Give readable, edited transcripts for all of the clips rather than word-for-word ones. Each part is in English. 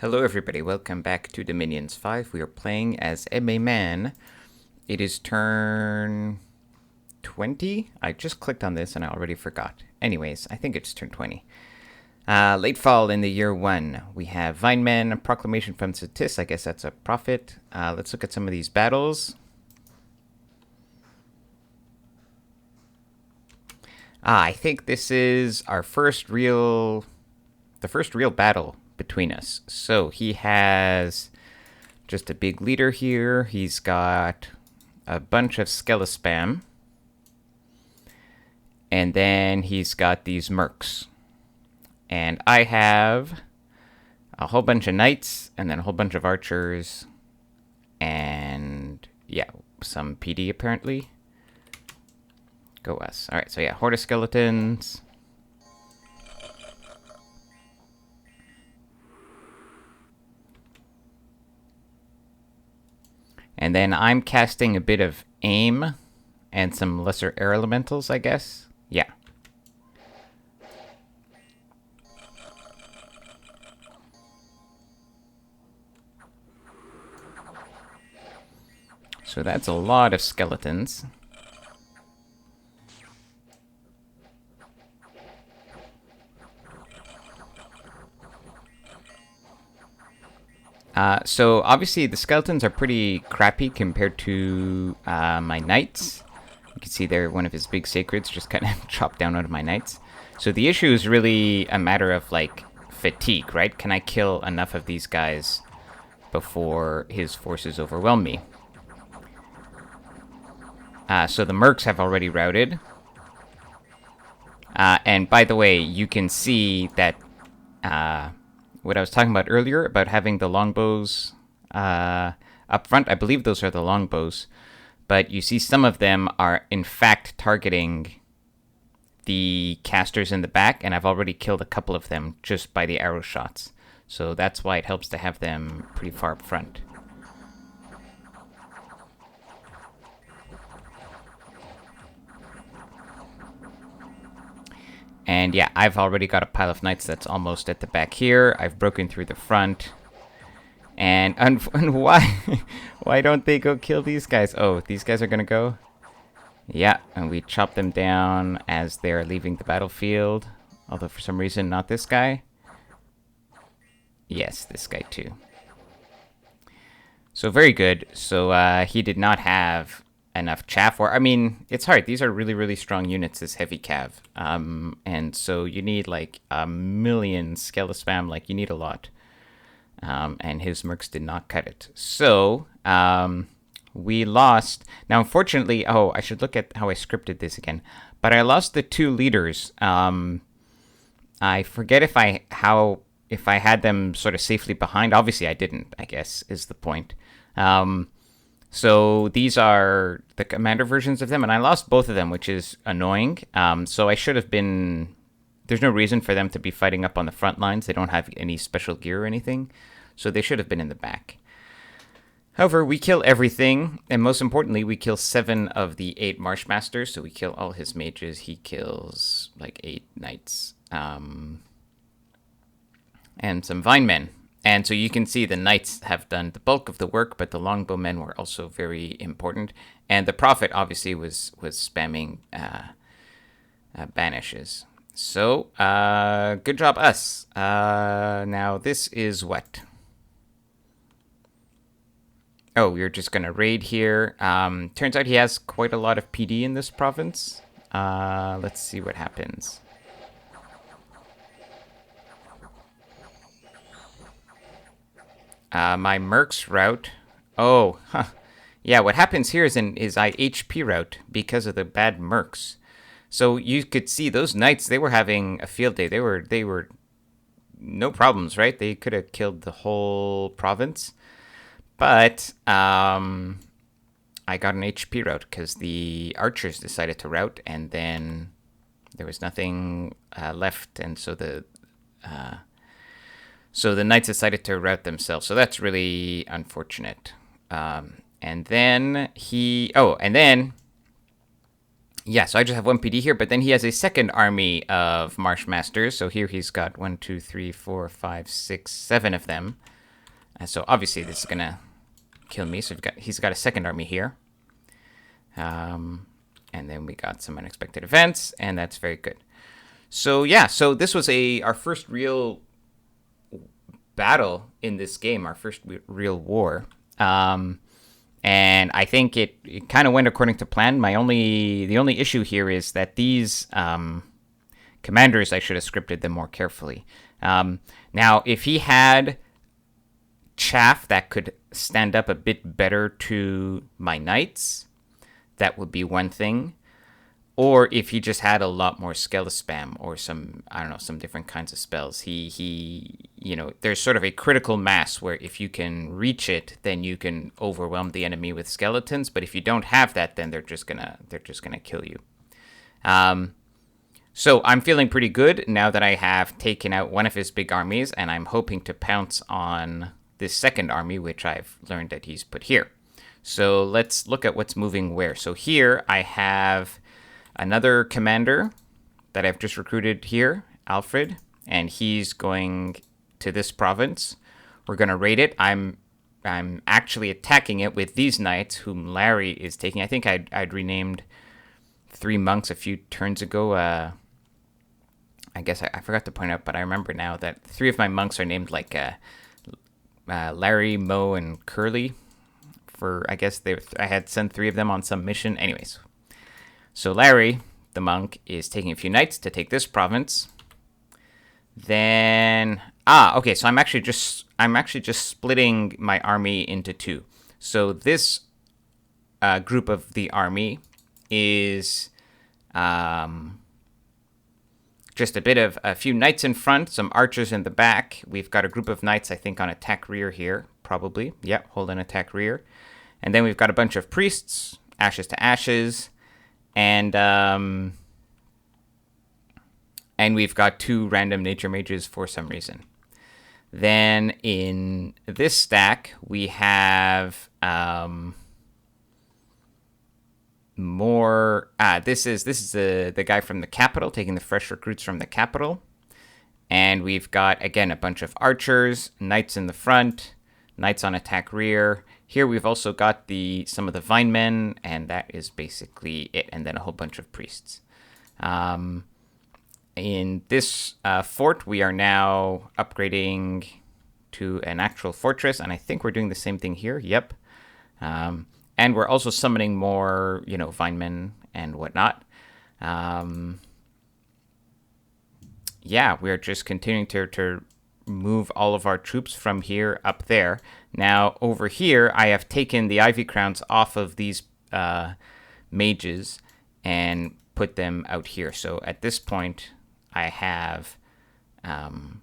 Hello everybody, welcome back to Dominions 5. We are playing as MA Man. It is turn 20? I just clicked on this and I already forgot. Anyways, I think it's turn 20. Late fall in the year 1. We have Vineman, a proclamation from Satis. I guess that's a prophet. Let's look at some of these battles. I think this is our first real battle between us. So he has just a big leader here. He's got a bunch of Skelespam. And then he's got these mercs. And I have a whole bunch of knights and then a whole bunch of archers. And yeah, some PD apparently. Go us. Alright, so yeah, horde of skeletons. And then I'm casting a bit of aim and some lesser air elementals, I guess. Yeah. So that's a lot of skeletons. So obviously the skeletons are pretty crappy compared to my knights. You can see there one of his big sacreds just kind of chopped down one of my knights. So the issue is really a matter of like fatigue, right? Can I kill enough of these guys before his forces overwhelm me? So the mercs have already routed. And by the way, you can see that what I was talking about earlier about having the longbows up front. I believe those are the longbows. But you see some of them are in fact targeting the casters in the back, and I've already killed a couple of them just by the arrow shots. So that's why it helps to have them pretty far up front. And yeah, I've already got a pile of knights that's almost at the back here. I've broken through the front. And why don't they go kill these guys? Oh, these guys are gonna go? Yeah, and we chop them down as they're leaving the battlefield. Although for some reason, not this guy. Yes, this guy too. So very good. So he did not have enough chaff, or I mean, it's hard. These are really, really strong units, this heavy cav. And so you need like a million Skelespam, like you need a lot. And his mercs did not cut it. So we lost. Now, unfortunately, oh, I should look at how I scripted this again. But I lost the two leaders. I forget if I had them sort of safely behind. Obviously, I didn't, I guess, is the point. So these are the commander versions of them, and I lost both of them, which is annoying. So I should have been... There's no reason for them to be fighting up on the front lines. They don't have any special gear or anything, so they should have been in the back. However, we kill everything, and most importantly, we kill 7 of the 8 Marshmasters, so we kill all his mages. He kills, like, 8 knights. And some Vinemen. And so you can see the knights have done the bulk of the work, but the longbowmen were also very important. And the prophet, obviously, was spamming banishes. So, good job, us. Now, this is what? Oh, we're just going to raid here. Turns out he has quite a lot of PD in this province. Let's see what happens. My mercs route. Oh, huh. Yeah, what happens here is I HP route because of the bad mercs. So you could see those knights, they were having a field day. They were no problems, right? They could have killed the whole province. But I got an HP route because the archers decided to route, and then there was nothing left, and so the knights decided to route themselves. So that's really unfortunate. And then Yeah, so I just have one PD here, but then he has a second army of Marshmasters. So here he's got 1, 2, 3, 4, 5, 6, 7 of them. So obviously this is gonna kill me. So he's got a second army here. And then we got some unexpected events, and that's very good. So yeah, so this was our first real battle in this game, our first real war. And I think it kind of went according to plan. The only issue here is that these commanders, I should have scripted them more carefully. Now, if he had chaff that could stand up a bit better to my knights, that would be one thing. Or if he just had a lot more Skelespam or some different kinds of spells. There's sort of a critical mass where if you can reach it, then you can overwhelm the enemy with skeletons. But if you don't have that, then they're just gonna kill you. So I'm feeling pretty good now that I have taken out one of his big armies, and I'm hoping to pounce on this second army, which I've learned that he's put here. So let's look at what's moving where. So here I have another commander that I've just recruited here, Alfred, and he's going to this province. We're going to raid it. I'm actually attacking it with these knights, whom Larry is taking. I think I'd renamed 3 monks a few turns ago. I guess I forgot to point out, but I remember now that 3 of my monks are named like Larry, Mo, and Curly. I guess I had sent 3 of them on some mission. Anyways. So Larry, the monk, is taking a few knights to take this province. Then okay. So I'm actually just splitting my army into 2. So this group of the army is just a few knights in front, some archers in the back. We've got a group of knights, I think, on attack rear here, probably. Yep, hold on, attack rear. And then we've got a bunch of priests, ashes to ashes. And we've got 2 random nature mages for some reason. Then in this stack, we have more. This is the guy from the capital, taking the fresh recruits from the capital. And we've got, again, a bunch of archers, knights in the front, knights on attack rear. Here we've also got some of the vine men, and that is basically it, and then a whole bunch of priests. In this fort, we are now upgrading to an actual fortress, and I think we're doing the same thing here. Yep. And we're also summoning more, vine men and whatnot. Yeah, we're just continuing to move all of our troops from here up there. Now, over here, I have taken the ivy crowns off of these mages and put them out here. So at this point, I have... and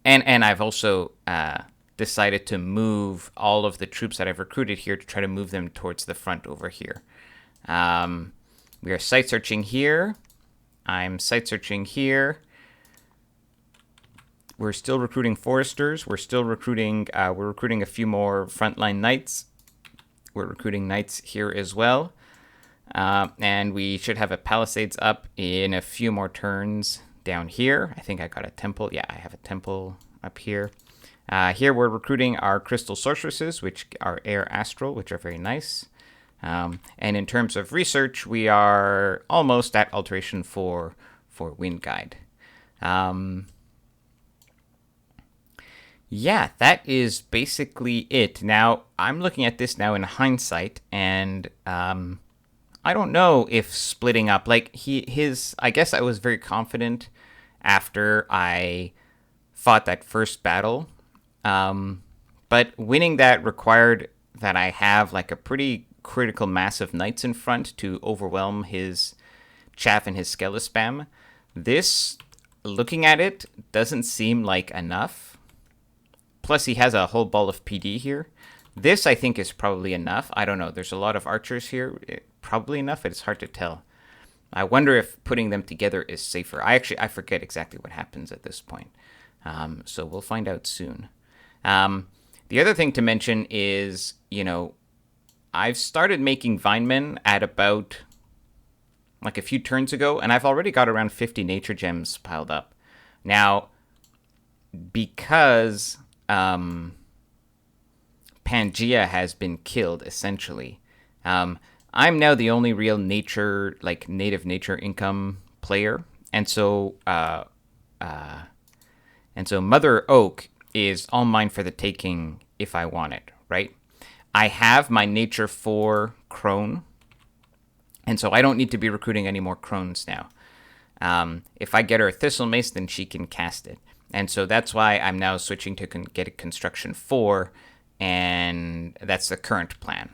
I've also decided to move all of the troops that I've recruited here to try to move them towards the front over here. We are site searching here. I'm site searching here. We're still recruiting foresters. We're still recruiting. We're recruiting a few more frontline knights. We're recruiting knights here as well, and we should have a palisades up in a few more turns down here. I think I got a temple. Yeah, I have a temple up here. Here we're recruiting our crystal sorceresses, which are air astral, which are very nice. And in terms of research, we are almost at alteration for wind guide. Yeah, that is basically it. Now, I'm looking at this now in hindsight, and I don't know if splitting up, like I guess I was very confident after I fought that first battle, but winning that required that I have like a pretty critical mass of knights in front to overwhelm his chaff and his Skelespam. This, looking at it, doesn't seem like enough. Plus, he has a whole ball of PD here. This, I think, is probably enough. I don't know. There's a lot of archers here. Probably enough. It's hard to tell. I wonder if putting them together is safer. I forget exactly what happens at this point. So we'll find out soon. The other thing to mention is, I've started making Vinemen at about like a few turns ago, and I've already got around 50 nature gems piled up. Now, because Pangea has been killed, essentially, I'm now the only real nature, like native nature income player, and so Mother Oak is all mine for the taking if I want it, right? I have my Nature 4 crone, and so I don't need to be recruiting any more crones now. If I get her a Thistle Mace, then she can cast it. And so that's why I'm now switching to get a Construction 4, and that's the current plan.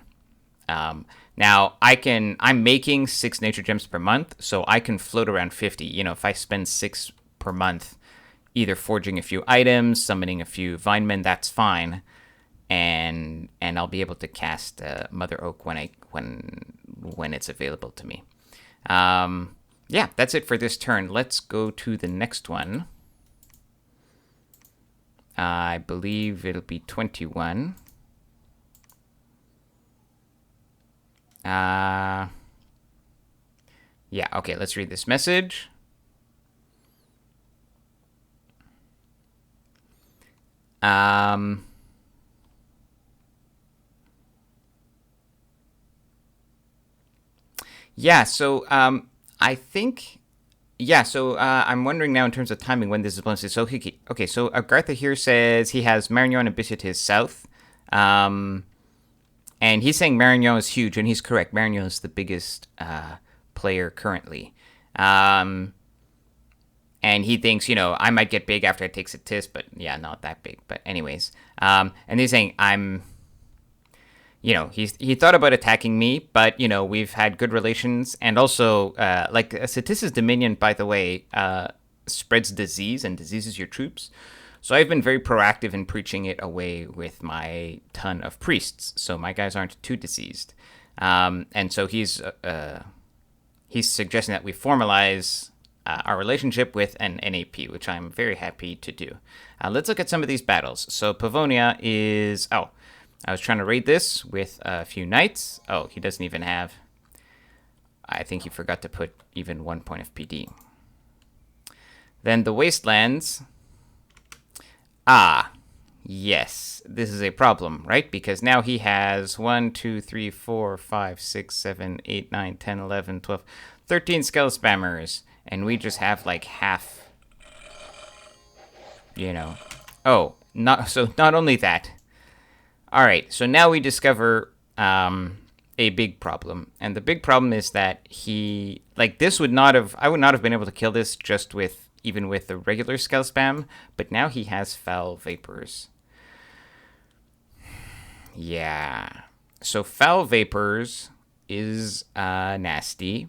Now, I'm making 6 nature gems per month, so I can float around 50. You know, if I spend 6 per month either forging a few items, summoning a few Vinemen, that's fine. And I'll be able to cast Mother Oak when it's available to me. Yeah, that's it for this turn. Let's go to the next one. I believe it'll be 21. Yeah, okay, let's read this message. Yeah, so I think, I'm wondering now in terms of timing when this is supposed to. So okay, so Agartha here says he has Marignon and Biscuit to his south, and he's saying Marignon is huge, and he's correct. Marignon is the biggest player currently, and he thinks, you know, I might get big after it takes a tisk, but yeah, not that big. But anyways, and he's saying he thought about attacking me, but, you know, we've had good relations. And also, Satis's Dominion, by the way, spreads disease and diseases your troops. So I've been very proactive in preaching it away with my ton of priests. So my guys aren't too diseased. And so he's suggesting that we formalize our relationship with an NAP, which I'm very happy to do. Let's look at some of these battles. So Pavonia is... I was trying to raid this with a few knights. Oh, he doesn't even have... I think he forgot to put even 1 point of PD. Then the Wastelands. Yes. This is a problem, right? Because now he has 1, 2, 3, 4, 5, 6, 7, 8, 9, 10, 11, 12, 13 Skell Spammers. And we just have like half... You know. Oh, not only that... All right, so now we discover a big problem, and the big problem is that I would not have been able to kill this just with the regular Skell Spam, but now he has Foul Vapors. Yeah, so Foul Vapors is nasty.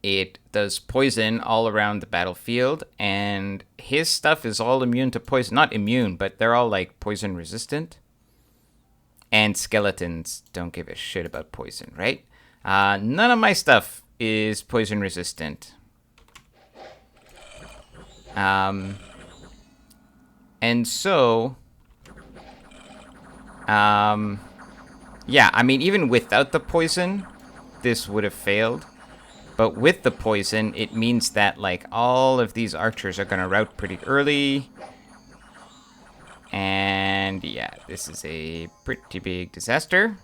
It does poison all around the battlefield, and his stuff is all immune to poison. Not immune, but they're all, like, poison resistant. And skeletons don't give a shit about poison, right? None of my stuff is poison resistant. And so... yeah, I mean, even without the poison, this would have failed. But with the poison, it means that, like, all of these archers are going to rout pretty early. And, yeah, this is a pretty big disaster.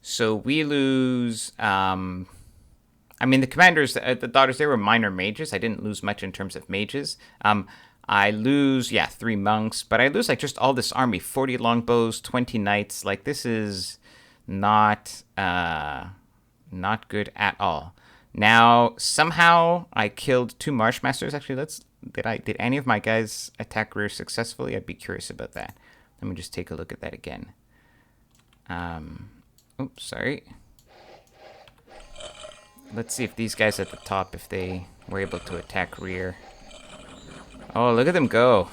So we lose... I mean, the commanders, the daughters, they were minor mages. I didn't lose much in terms of mages. I lose, 3 monks. But I lose, like, just all this army. 40 longbows, 20 knights. Like, this is not good at all. Now, somehow I killed 2 Marshmasters. Actually, did any of my guys attack rear successfully? I'd be curious about that. Let me just take a look at that again. Oops, sorry. Let's see if these guys at the top, if they were able to attack rear. Oh, look at them go.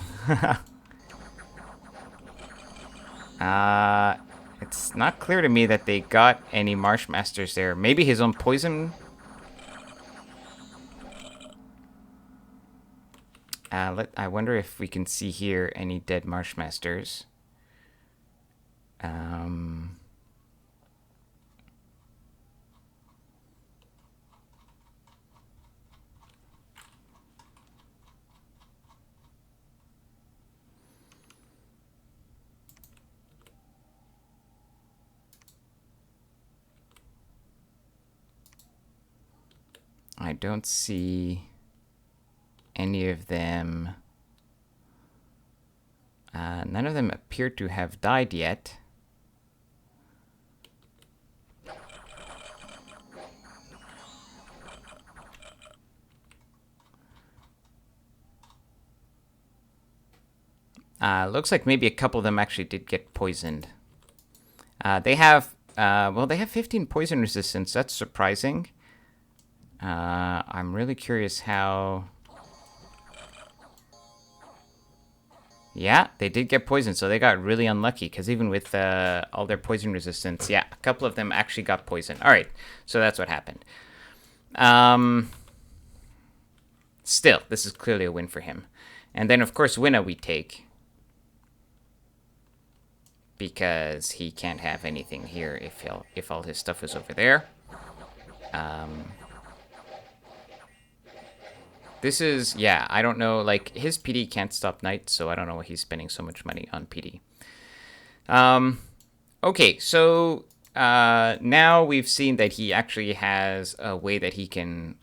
It's not clear to me that they got any Marshmasters there. Maybe his own poison. I wonder if we can see here any dead Marshmasters. I don't see any of them. None of them appear to have died yet. Looks like maybe a couple of them actually did get poisoned. They have 15 poison resistance. That's surprising. I'm really curious how... Yeah, they did get poisoned, so they got really unlucky, because even with all their poison resistance, yeah, a couple of them actually got poisoned. All right, so that's what happened. Still, this is clearly a win for him. And then, of course, Winna we take, because he can't have anything here if all his stuff is over there. This is, yeah, I don't know, like, his PD can't stop night, so I don't know why he's spending so much money on PD. Okay, so now we've seen that he actually has a way that he can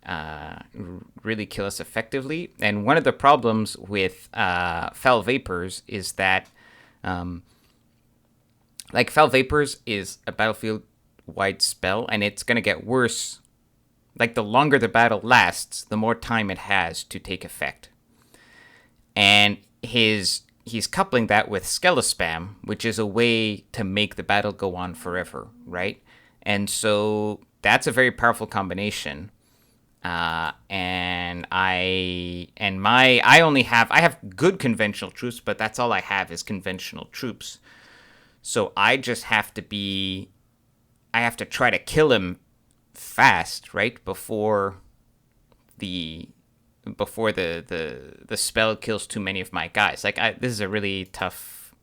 really kill us effectively. And one of the problems with Foul Vapors is that, like, Foul Vapors is a battlefield-wide spell, and it's going to get worse. Like, the longer the battle lasts, the more time it has to take effect. And he's coupling that with Skeleспam, which is a way to make the battle go on forever, right? And so that's a very powerful combination. And I have good conventional troops, but that's all I have is conventional troops. So I just have to try to kill him fast, right? Before the spell kills too many of my guys. Like, this is a really tough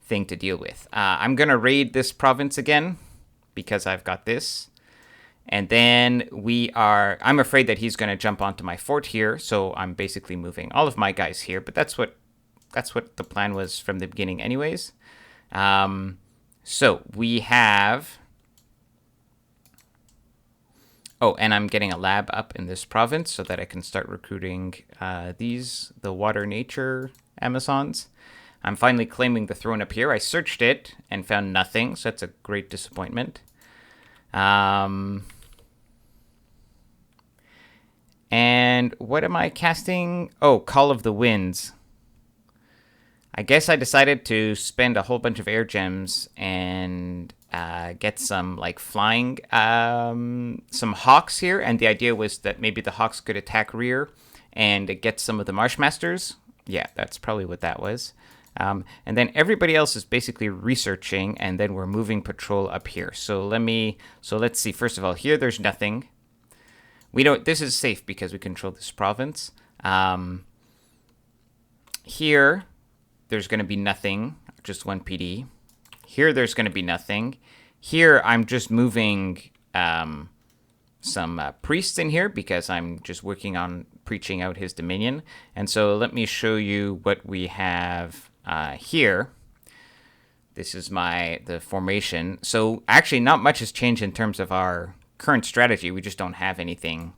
thing to deal with. I'm gonna raid this province again because I've got this, and then I'm afraid that he's gonna jump onto my fort here, so I'm basically moving all of my guys here. But that's what the plan was from the beginning, anyways. So we have. Oh, and I'm getting a lab up in this province so that I can start recruiting the water nature Amazons. I'm finally claiming the throne up here. I searched it and found nothing, so that's a great disappointment. And what am I casting? Oh, Call of the Winds. I guess I decided to spend a whole bunch of air gems and get some, like, flying, some hawks here, and the idea was that maybe the hawks could attack rear and get some of the Marshmasters. Yeah, that's probably what that was. And then everybody else is basically researching, and then we're moving patrol up here. So let's see. First of all, here there's nothing. This is safe because we control this province. Here there's going to be nothing, just one PD. Here there's going to be nothing. Here I'm just moving some priests in here because I'm just working on preaching out his dominion. And so let me show you what we have here. This is the formation. So actually not much has changed in terms of our current strategy. We just don't have anything.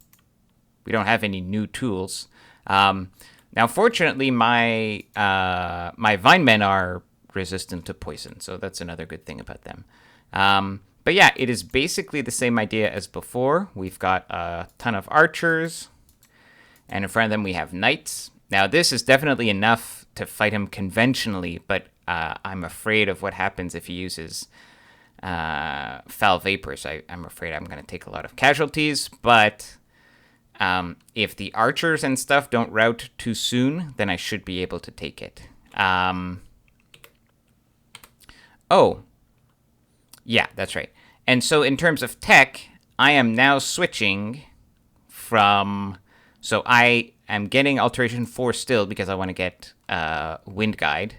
We don't have any new tools. Now, fortunately, my Vinemen are resistant to poison, so that's another good thing about them. But yeah, it is basically the same idea as before. We've got a ton of archers, and in front of them we have knights. Now, this is definitely enough to fight him conventionally, but I'm afraid of what happens if he uses Foul Vapors. I'm afraid I'm going to take a lot of casualties, but if the archers and stuff don't rout too soon, then I should be able to take it. Oh, yeah, that's right. And so in terms of tech, I am now switching from... So I am getting Alteration 4 still because I want to get Wind Guide.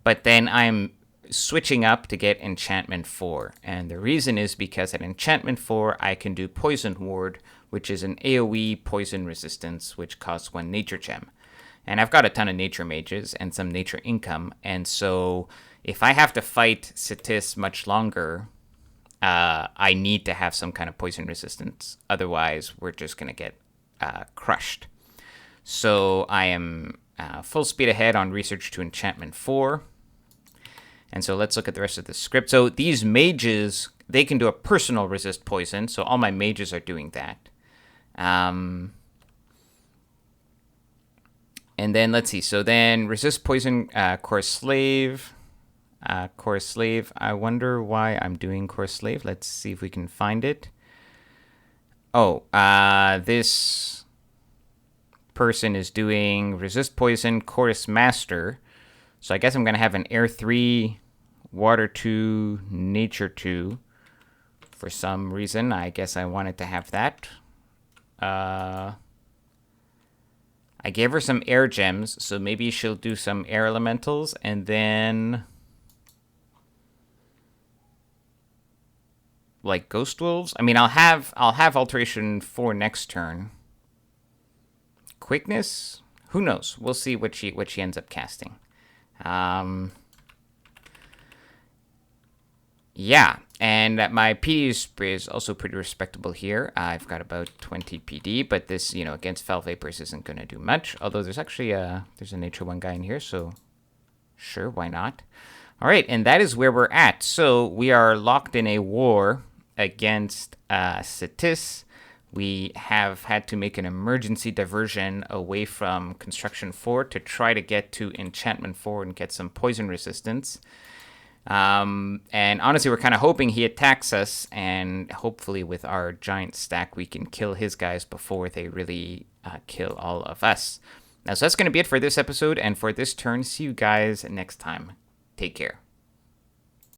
But then I'm switching up to get Enchantment 4. And the reason is because at Enchantment 4, I can do Poison Ward, which is an AoE poison resistance, which costs 1 nature gem. And I've got a ton of nature mages and some nature income. And so if I have to fight Sitis much longer, I need to have some kind of poison resistance. Otherwise, we're just going to get crushed. So I am full speed ahead on research to enchantment 4. And so let's look at the rest of the script. So these mages, they can do a personal resist poison. So all my mages are doing that. And then let's see. So then resist poison, core slave. Core slave. I wonder why I'm doing core slave. Let's see if we can find it. Oh, this person is doing resist poison, chorus master. So I guess I'm going to have an air 3, water 2, nature 2. For some reason, I guess I wanted to have that. I gave her some air gems, so maybe she'll do some air elementals, and then like ghost wolves. I mean, I'll have alteration 4 next turn. Quickness, who knows? We'll see what she ends up casting. Yeah, and my PD is also pretty respectable here. I've got about 20 PD, but this, against Fel Vapors isn't going to do much. Although there's actually there's a Nature 1 guy in here, so sure, why not? All right, and that is where we're at. So we are locked in a war against Cetis. We have had to make an emergency diversion away from Construction 4 to try to get to Enchantment 4 and get some poison resistance. And honestly, we're kind of hoping he attacks us, and hopefully with our giant stack, we can kill his guys before they really kill all of us. Now, so that's going to be it for this episode and for this turn. See you guys next time. Take care.